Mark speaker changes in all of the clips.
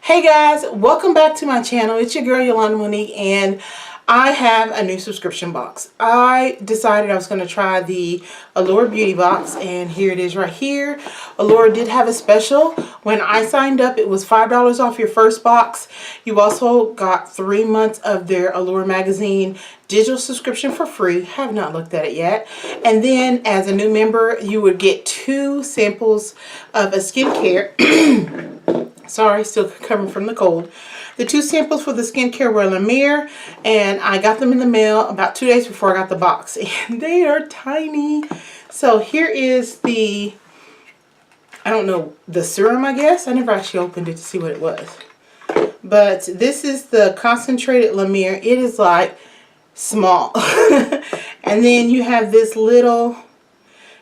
Speaker 1: Hey guys, welcome back to my channel. It's your girl Yolanda Monique, and I have a new subscription box. I decided I was going to try the Allure Beauty Box, and here it is right here. Allure did have a special. When I signed up, it was $5 off your first box. You also got 3 months of their Allure magazine digital subscription for free. Have not looked at it yet. And then as a new member, you would get 2 samples of a skincare. Sorry, still recovering from the cold. The 2 samples for the skincare were La Mer, and I got them in the mail about 2 days before I got the box. And they are tiny. So here is the, I don't know, the serum, I guess. I never actually opened it to see what it was. But this is the concentrated La Mer. It is like small. And then you have this little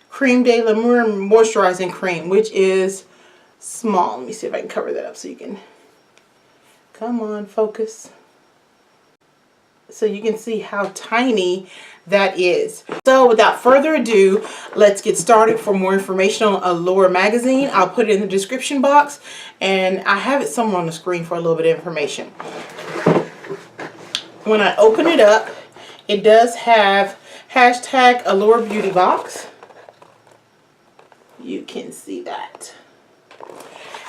Speaker 1: Creme de la Mer moisturizing cream, which is small. Let me see if I can cover that up so you can, come on, focus. So you can see how tiny that is. So without further ado, let's get started. For more information on Allure magazine, I'll put it in the description box, and I have it somewhere on the screen for a little bit of information. When I open it up, it does have hashtag Allure Beauty Box. You can see that.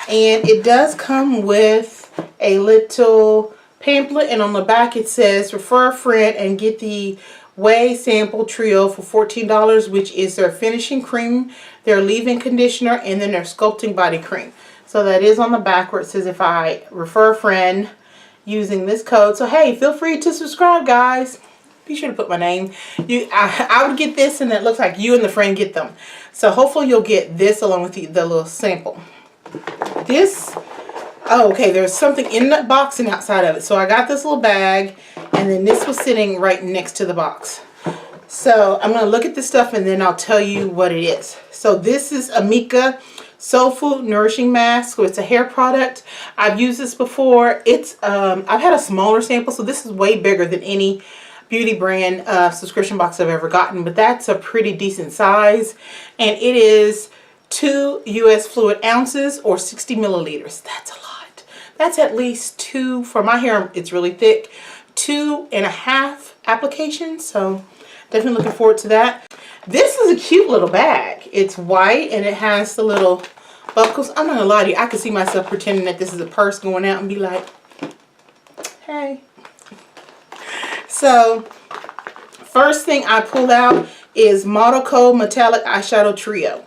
Speaker 1: And it does come with a little pamphlet, and on the back it says refer a friend and get the OUAI sample trio for $14, which is their finishing cream, their leave-in conditioner, and then their sculpting body cream. So that is on the back where it says if I refer a friend using this code. So hey, feel free to subscribe, guys. Be sure to put my name. I would get this, and it looks like you and the friend get them. So hopefully you'll get this along with the little sample. This, oh, okay, there's something in the box and outside of it. So I got this little bag, and then this was sitting right next to the box. So I'm going to look at this stuff, and then I'll tell you what it is. So this is Amika Soulfood Nourishing Mask. So it's a hair product. I've used this before. It's I've had a smaller sample, so this is way bigger than any beauty brand subscription box I've ever gotten, but that's a pretty decent size, and it is 2 US fluid ounces or 60 milliliters. That's a lot. That's at least 2, for my hair, it's really thick, 2.5 applications. So definitely looking forward to that. This is a cute little bag. It's white, and it has the little buckles. I'm not gonna lie to you, I can see myself pretending that this is a purse, going out and be like, hey. So first thing I pulled out is Model Code Metallic Eyeshadow Trio.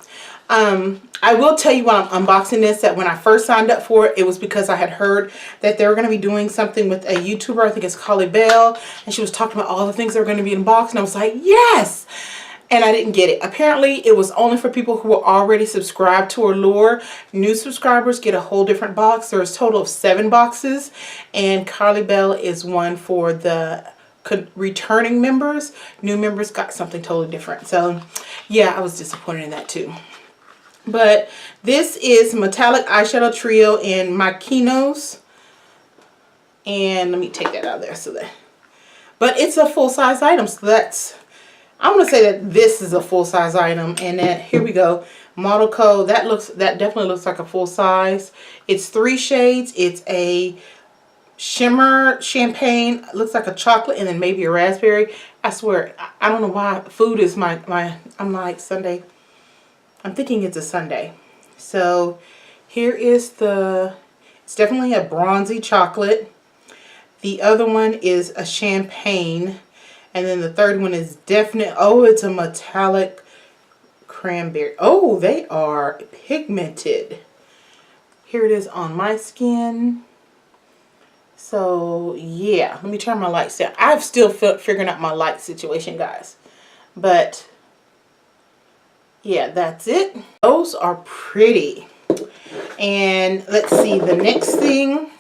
Speaker 1: I will tell you while I'm unboxing this that when I first signed up for it, it was because I had heard that they were going to be doing something with a YouTuber. I think it's Carly Bell, and she was talking about all the things that were going to be in the box, and I was like, yes! And I didn't get it. Apparently, it was only for people who were already subscribed to Allure. New subscribers get a whole different box. There's a total of 7 boxes, and Carly Bell is one for the returning members. New members got something totally different. So yeah, I was disappointed in that too. But this is Metallic Eyeshadow Trio in Mykonos, and let me take that out of there. So that, but it's a full-size item, so that's, I'm gonna say that this is a full-size item. And then here we go, Model Code. That definitely looks like a full size. It's 3 shades. It's a shimmer champagne, looks like a chocolate, and then maybe a raspberry. I swear, I don't know why food is I'm like Sunday. I'm thinking it's a Sunday. So here is it's definitely a bronzy chocolate. The other one is a champagne, and then the third one is it's a metallic cranberry. Oh, they are pigmented. Here it is on my skin. So yeah, let me turn my lights down. I'm still figuring out my light situation, guys. But yeah, that's it. Those are pretty. And let's see, the next thing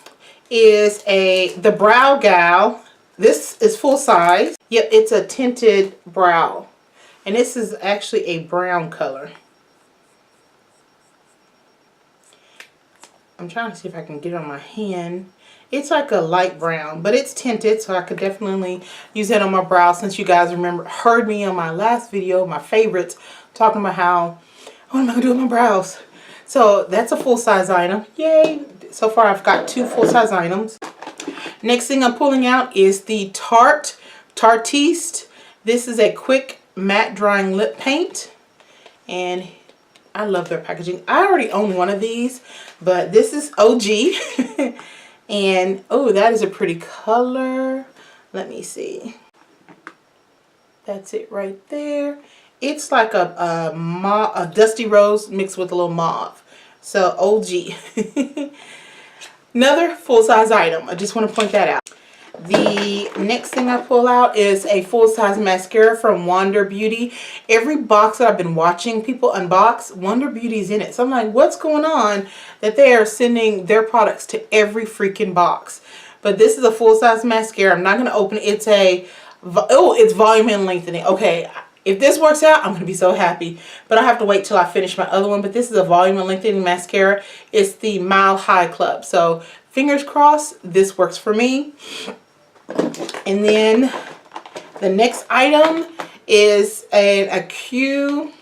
Speaker 1: is the Browgal. This is full size. Yep, it's a tinted brow. And this is actually a brown color. I'm trying to see if I can get it on my hand. It's like a light brown, but it's tinted, so I could definitely use that on my brow, since you guys heard me on my last video, my favorites, talking about how, what am I going to do with my brows? So that's a full-size item. Yay! So far I've got 2 full-size items. Next thing I'm pulling out is the Tartiest. This is a quick matte drying lip paint. And I love their packaging. I already own one of these, but this is OG. And oh, that is a pretty color. Let me see. That's it right there. It's like a dusty rose mixed with a little mauve. So OG. Another full-size item. I just want to point that out. The next thing I pull out is a full-size mascara from Wonder Beauty. Every box that I've been watching people unbox, Wonder Beauty's in it. So I'm like, what's going on that they are sending their products to every freaking box? But this is a full-size mascara. I'm not going to open it. It's it's volume and lengthening. Okay, if this works out, I'm going to be so happy. But I have to wait till I finish my other one. But this is a volume and lengthening mascara. It's the Mile High Club. So fingers crossed, this works for me. And then the next item is an ACURE.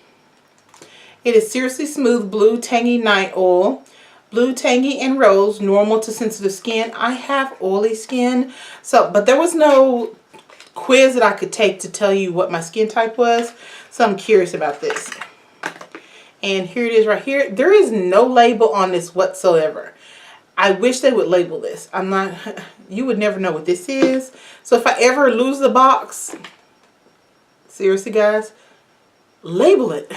Speaker 1: It is Seriously Smooth Blue Tangy Night Oil. Blue, Tangy, and Rose, normal to sensitive skin. I have oily skin, but there was no quiz that I could take to tell you what my skin type was. So I'm curious about this. And here it is right here. There is no label on this whatsoever. I wish they would label this. You would never know what this is. So if I ever lose the box, seriously guys, label it.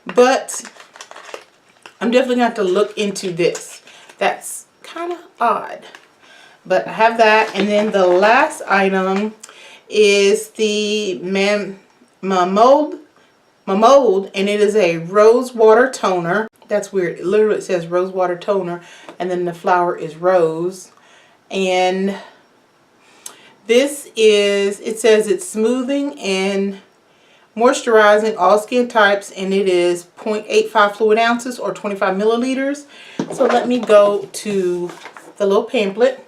Speaker 1: But I'm definitely going to have to look into this. That's kind of odd. But I have that. And then the last item is the Mamonde. And it is a rose water toner. That's weird. It literally says rose water toner. And then the flower is rose. And this is, it says it's smoothing and moisturizing all skin types, and it is 0.85 fluid ounces or 25 milliliters. So let me go to the little pamphlet.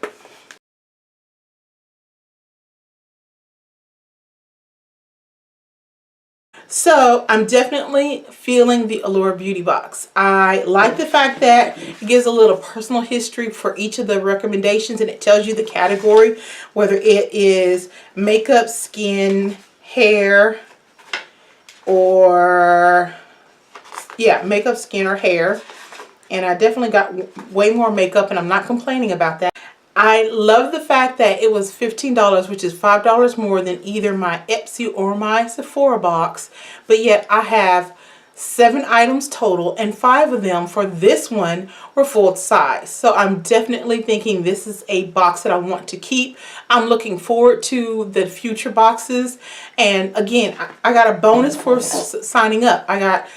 Speaker 1: So I'm definitely feeling the Allure Beauty box. I like the fact that it gives a little personal history for each of the recommendations, and it tells you the category, whether it is makeup, skin, hair, or yeah, makeup, skin, or hair. And I definitely got way more makeup, and I'm not complaining about that. I love the fact that it was $15, which is $5 more than either my Etsy or my Sephora box. But yet I have 7 items total, and 5 of them for this one were full size. So I'm definitely thinking this is a box that I want to keep. I'm looking forward to the future boxes. And again, I got a bonus for signing up. I got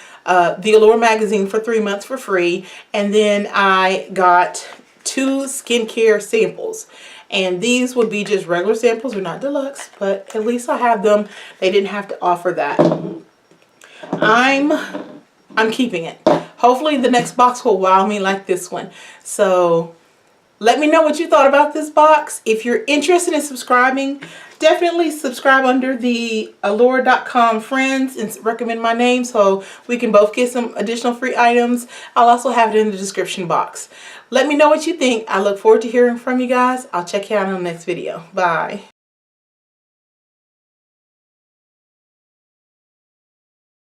Speaker 1: the Allure magazine for 3 months for free, and then I got 2 skincare samples, and these would be just regular samples. They're not deluxe, but at least I have them. They didn't have to offer that. I'm keeping it. Hopefully the next box will wow me like this one. So let me know what you thought about this box. If you're interested in subscribing, definitely subscribe under the allure.com friends and recommend my name so we can both get some additional free items. I'll also have it in the description box. Let me know what you think. I look forward to hearing from you guys. I'll check you out on the next video. Bye.